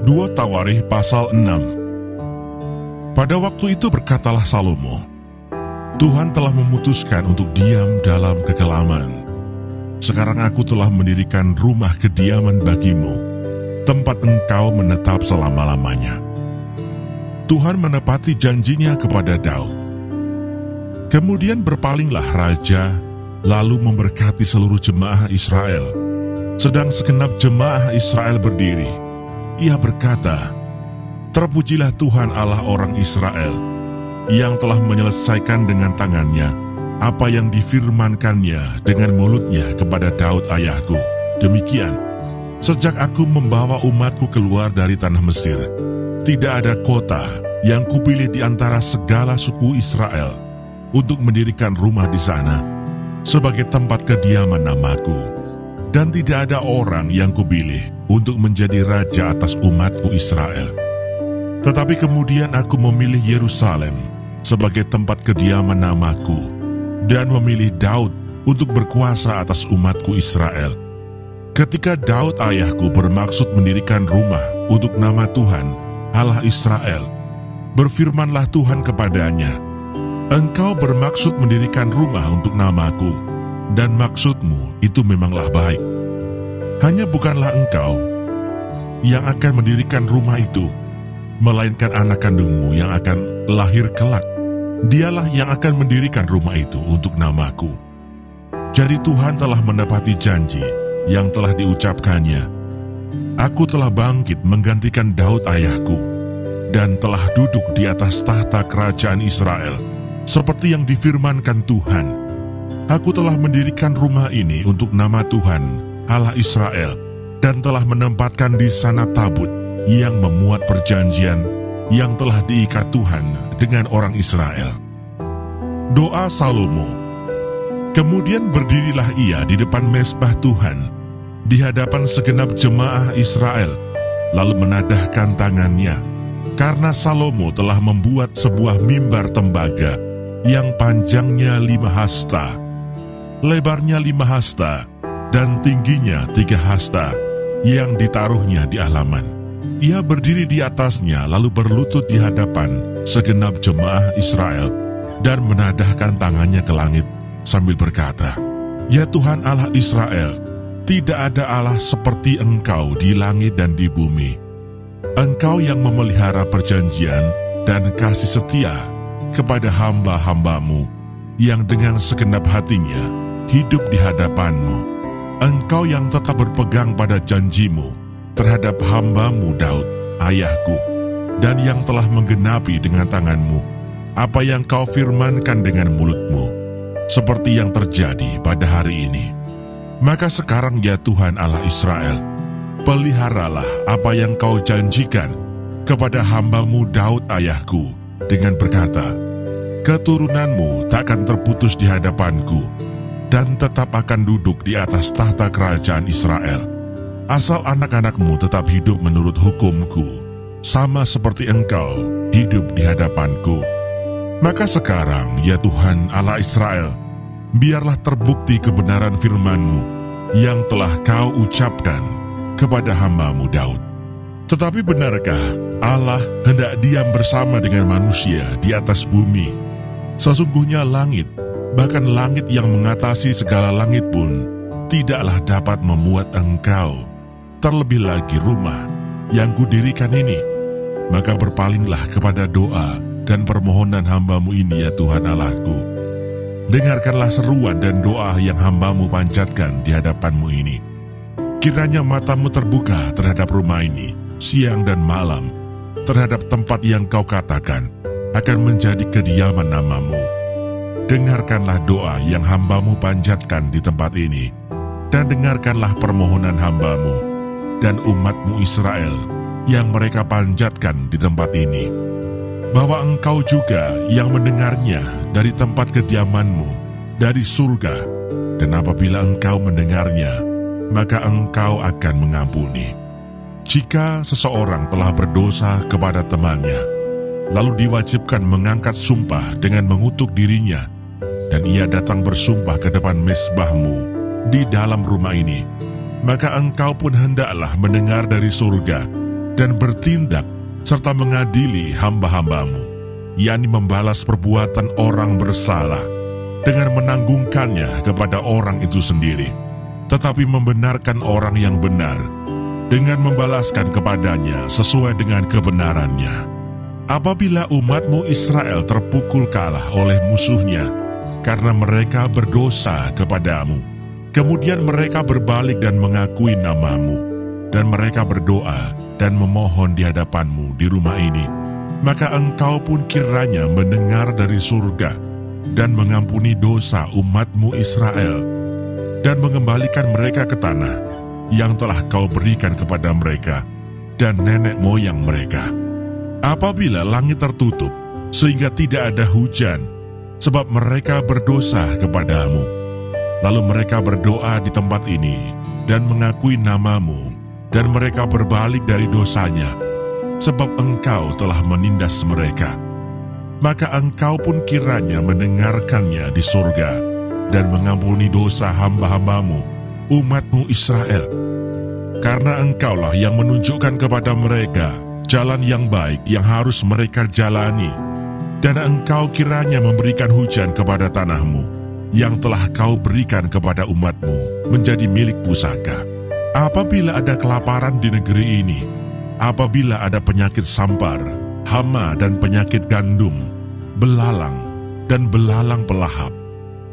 2 Tawarikh pasal 6. Pada waktu itu berkatalah Salomo, Tuhan telah memutuskan untuk diam dalam kekelaman. Sekarang aku telah mendirikan rumah kediaman bagimu, tempat engkau menetap selama-lamanya. Tuhan menepati janjinya kepada Daud. Kemudian berpalinglah raja, lalu memberkati seluruh jemaah Israel. Sedang segenap jemaah Israel berdiri, ia berkata, "Terpujilah Tuhan Allah orang Israel, yang telah menyelesaikan dengan tangannya apa yang difirmankannya dengan mulutnya kepada Daud ayahku. Demikian, sejak aku membawa umatku keluar dari tanah Mesir, tidak ada kota yang kupilih di antara segala suku Israel untuk mendirikan rumah di sana sebagai tempat kediaman namaku. Dan tidak ada orang yang kupilih untuk menjadi raja atas umatku Israel. Tetapi kemudian aku memilih Yerusalem sebagai tempat kediaman namaku, dan memilih Daud untuk berkuasa atas umatku Israel. Ketika Daud ayahku bermaksud mendirikan rumah untuk nama Tuhan, Allah Israel, berfirmanlah Tuhan kepadanya, Engkau bermaksud mendirikan rumah untuk namaku, dan maksudmu itu memanglah baik. Hanya bukanlah engkau yang akan mendirikan rumah itu, melainkan anak kandungmu yang akan lahir kelak. Dialah yang akan mendirikan rumah itu untuk namaku. Jadi Tuhan telah menepati janji yang telah diucapkannya. Aku telah bangkit menggantikan Daud ayahku, dan telah duduk di atas tahta kerajaan Israel, seperti yang difirmankan Tuhan. Aku telah mendirikan rumah ini untuk nama Tuhan, Allah Israel, dan telah menempatkan di sana tabut yang memuat perjanjian yang telah diikat Tuhan dengan orang Israel. Doa Salomo. Kemudian berdirilah ia di depan mezbah Tuhan, di hadapan segenap jemaah Israel, lalu menadahkan tangannya, karena Salomo telah membuat sebuah mimbar tembaga yang panjangnya 5 hasta, lebarnya 5 hasta, dan tingginya 3 hasta, yang ditaruhnya di halaman. Ia berdiri di atasnya lalu berlutut di hadapan segenap jemaah Israel dan menadahkan tangannya ke langit sambil berkata, Ya Tuhan Allah Israel, tidak ada Allah seperti Engkau di langit dan di bumi. Engkau yang memelihara perjanjian dan kasih setia kepada hamba-hambamu yang dengan segenap hatinya hidup di hadapan-Mu. Engkau yang tetap berpegang pada janji-Mu terhadap hamba-Mu Daud, ayahku, dan yang telah menggenapi dengan tangan-Mu apa yang Kau firmankan dengan mulut-Mu, seperti yang terjadi pada hari ini. Maka sekarang ya Tuhan Allah Israel, peliharalah apa yang Kau janjikan kepada hamba-Mu Daud ayahku, dengan berkata, keturunanmu takkan terputus di hadapanku, dan tetap akan duduk di atas tahta kerajaan Israel, asal anak-anakmu tetap hidup menurut hukumku, sama seperti engkau hidup di hadapanku. Maka sekarang, ya Tuhan Allah Israel, biarlah terbukti kebenaran firman-Mu yang telah Kau ucapkan kepada hamba-Mu Daud. Tetapi benarkah Allah hendak diam bersama dengan manusia di atas bumi? Sesungguhnya langit, bahkan langit yang mengatasi segala langit pun, tidaklah dapat memuat Engkau. Terlebih lagi rumah yang kudirikan ini. Maka berpalinglah kepada doa dan permohonan hamba-Mu ini ya Tuhan Allahku. Dengarkanlah seruan dan doa yang hamba-Mu panjatkan di hadapan-Mu ini. Kiranya mata-Mu terbuka terhadap rumah ini, siang dan malam, terhadap tempat yang Kau katakan akan menjadi kediaman nama-Mu. Dengarkanlah doa yang hamba-Mu panjatkan di tempat ini, dan dengarkanlah permohonan hamba-Mu dan umat-Mu Israel yang mereka panjatkan di tempat ini, bahwa Engkau juga yang mendengarnya dari tempat kediaman-Mu, dari surga, dan apabila Engkau mendengarnya, maka Engkau akan mengampuni. Jika seseorang telah berdosa kepada temannya, lalu diwajibkan mengangkat sumpah dengan mengutuk dirinya, dan ia datang bersumpah ke depan mezbah-Mu di dalam rumah ini, maka Engkau pun hendaklah mendengar dari surga dan bertindak serta mengadili hamba-hambamu, yakni membalas perbuatan orang bersalah dengan menanggungkannya kepada orang itu sendiri, tetapi membenarkan orang yang benar dengan membalaskan kepadanya sesuai dengan kebenarannya. Apabila umatmu Israel terpukul kalah oleh musuhnya karena mereka berdosa kepadamu, kemudian mereka berbalik dan mengakui namamu, dan mereka berdoa dan memohon di hadapanmu di rumah ini, maka engkau pun kiranya mendengar dari surga dan mengampuni dosa umatmu Israel, dan mengembalikan mereka ke tanah yang telah kau berikan kepada mereka dan nenek moyang mereka. Apabila langit tertutup sehingga tidak ada hujan, sebab mereka berdosa kepadamu, lalu mereka berdoa di tempat ini dan mengakui namamu, dan mereka berbalik dari dosanya, sebab engkau telah menindas mereka, maka engkau pun kiranya mendengarkannya di surga dan mengampuni dosa hamba-hambamu, umatmu Israel. Karena engkaulah yang menunjukkan kepada mereka jalan yang baik yang harus mereka jalani, dan engkau kiranya memberikan hujan kepada tanahmu yang telah kau berikan kepada umatmu menjadi milik pusaka. Apabila ada kelaparan di negeri ini, apabila ada penyakit sampar, hama dan penyakit gandum, belalang dan belalang pelahap,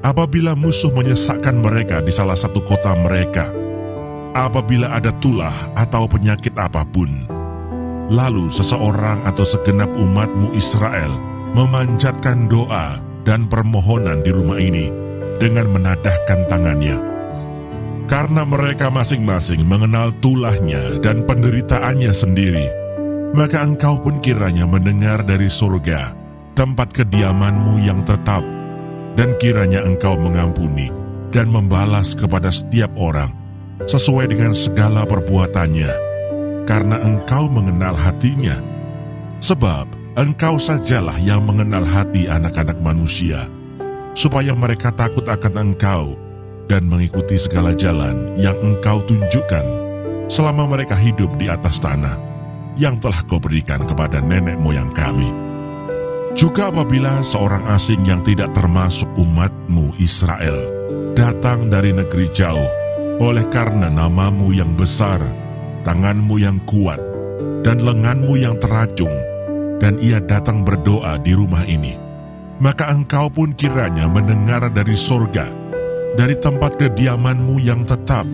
apabila musuh menyesakkan mereka di salah satu kota mereka, apabila ada tulah atau penyakit apapun, lalu seseorang atau segenap umatmu Israel memanjatkan doa dan permohonan di rumah ini dengan menadahkan tangannya, karena mereka masing-masing mengenal tulahnya dan penderitaannya sendiri, maka engkau pun kiranya mendengar dari surga, tempat kediamanmu yang tetap, dan kiranya engkau mengampuni dan membalas kepada setiap orang sesuai dengan segala perbuatannya, karena engkau mengenal hatinya. Sebab engkau sajalah yang mengenal hati anak-anak manusia, supaya mereka takut akan engkau dan mengikuti segala jalan yang engkau tunjukkan selama mereka hidup di atas tanah yang telah kau berikan kepada nenek moyang kami. Juga apabila seorang asing yang tidak termasuk umatmu Israel datang dari negeri jauh, oleh karena namamu yang besar, tanganmu yang kuat, dan lenganmu yang teracung, dan ia datang berdoa di rumah ini, maka engkau pun kiranya mendengar dari surga, dari tempat kediamanmu yang tetap,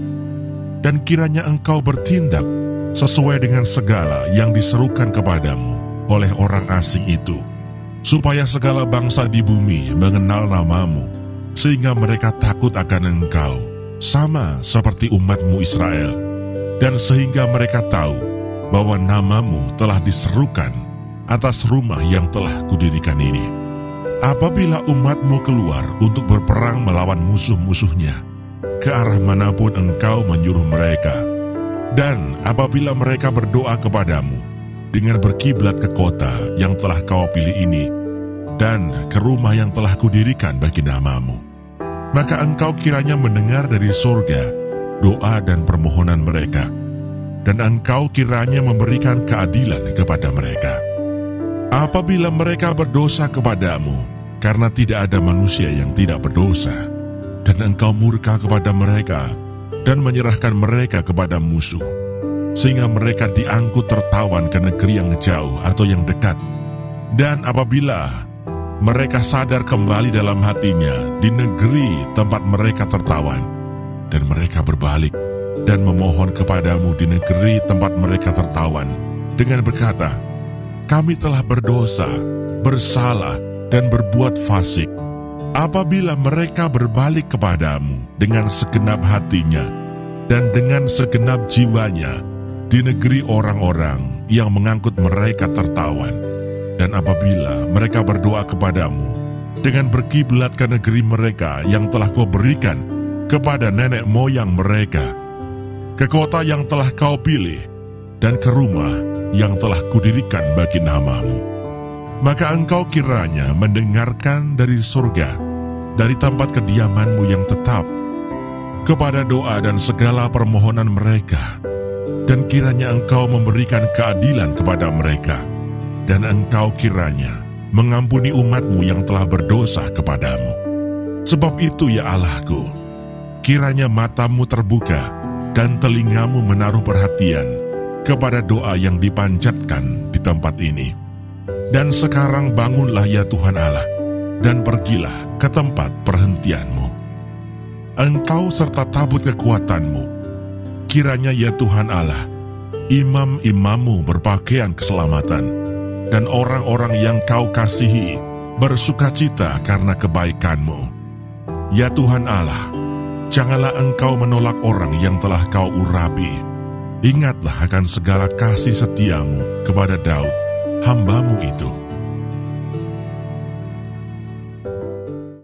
dan kiranya engkau bertindak sesuai dengan segala yang diserukan kepadamu oleh orang asing itu, supaya segala bangsa di bumi mengenal namamu, sehingga mereka takut akan engkau, sama seperti umatmu Israel, dan sehingga mereka tahu bahwa namamu telah diserukan atas rumah yang telah kudirikan ini. Apabila umatmu keluar untuk berperang melawan musuh-musuhnya, ke arah manapun engkau menyuruh mereka, dan apabila mereka berdoa kepadamu dengan berkiblat ke kota yang telah kau pilih ini, dan ke rumah yang telah kudirikan bagi namamu, maka engkau kiranya mendengar dari surga doa dan permohonan mereka, dan engkau kiranya memberikan keadilan kepada mereka. Apabila mereka berdosa kepadamu, karena tidak ada manusia yang tidak berdosa, dan engkau murka kepada mereka, dan menyerahkan mereka kepada musuh, sehingga mereka diangkut tertawan ke negeri yang jauh atau yang dekat, dan apabila mereka sadar kembali dalam hatinya di negeri tempat mereka tertawan, dan mereka berbalik dan memohon kepadamu di negeri tempat mereka tertawan, dengan berkata, kami telah berdosa, bersalah, dan berbuat fasik. Apabila mereka berbalik kepadamu dengan segenap hatinya dan dengan segenap jiwanya di negeri orang-orang yang mengangkut mereka tertawan, dan apabila mereka berdoa kepadamu dengan berkiblat ke negeri mereka yang telah kau berikan kepada nenek moyang mereka, ke kota yang telah kau pilih, dan ke rumah yang telah kudirikan bagi namamu, maka engkau kiranya mendengarkan dari surga, dari tempat kediamanmu yang tetap, kepada doa dan segala permohonan mereka, dan kiranya Engkau memberikan keadilan kepada mereka, dan Engkau kiranya mengampuni umat-Mu yang telah berdosa kepadamu. Sebab itu ya Allahku, kiranya matamu terbuka dan telingamu menaruh perhatian kepada doa yang dipanjatkan di tempat ini. Dan sekarang bangunlah ya Tuhan Allah, dan pergilah ke tempat perhentian-Mu. Engkau serta tabut kekuatan-Mu. Kiranya ya Tuhan Allah, imam-imam-Mu berpakaian keselamatan, dan orang-orang yang Kau kasihi bersukacita karena kebaikan-Mu. Ya Tuhan Allah, janganlah Engkau menolak orang yang telah Kau urapi. Ingatlah akan segala kasih setia-Mu kepada Daud, hamba-Mu itu.